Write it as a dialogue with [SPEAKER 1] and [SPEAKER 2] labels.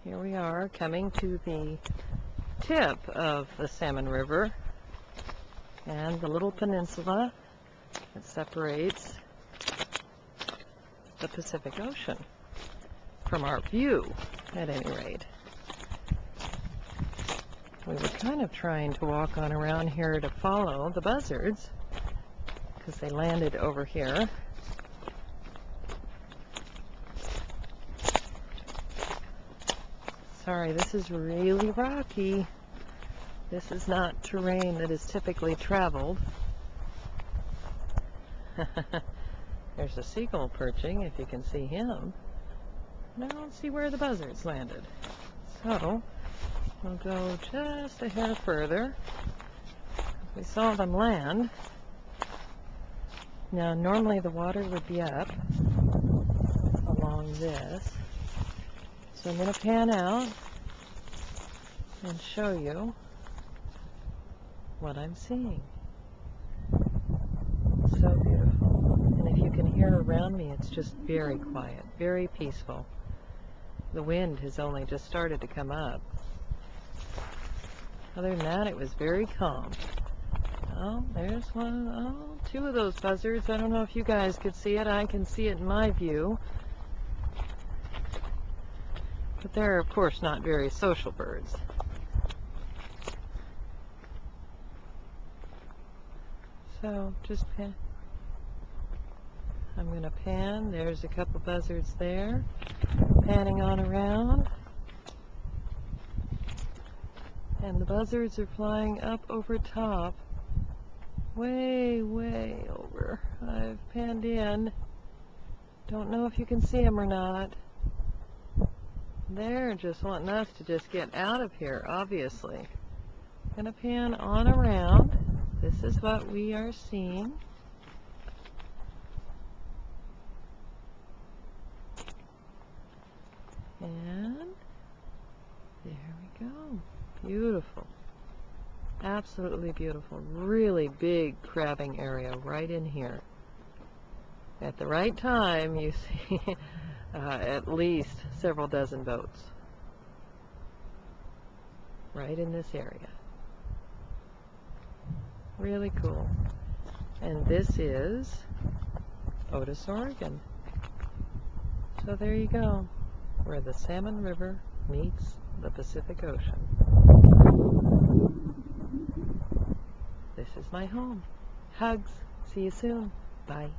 [SPEAKER 1] Here we are coming to the tip of the Salmon River and the little peninsula that separates the Pacific Ocean from our view, at any rate. We were kind of trying to walk on around here to follow the Buzzards because they landed over here. Sorry, this is really rocky. This is not terrain that is typically traveled. There's a seagull perching, if you can see him. I don't see where the Buzzards landed. So, we'll go just a hair further. We saw them land. Now, normally the water would be up along this. So I'm going to pan out and show you what I'm seeing. So beautiful. And if you can hear around me, it's just very quiet, very peaceful. The wind has only just started to come up. Other than that, it was very calm. Oh, there's one. Oh, two of those buzzards. I don't know if you guys could see it. I can see it in my view. But they're, of course, not very social birds. So, just pan. I'm going to pan. There's a couple buzzards there. Panning on around. And the buzzards are flying up over top. Way, way over. I've panned in. Don't know if you can see them or not. They're just wanting us to just get out of here, obviously. Gonna pan on around. This is what we are seeing. And there we go. Beautiful. Absolutely beautiful. Really big crabbing area right in here. At the right time, you see at least several dozen boats right in this area. Really cool. And this is Otis, Oregon. So there you go, where the Salmon River meets the Pacific Ocean. This is my home. Hugs. See you soon. Bye.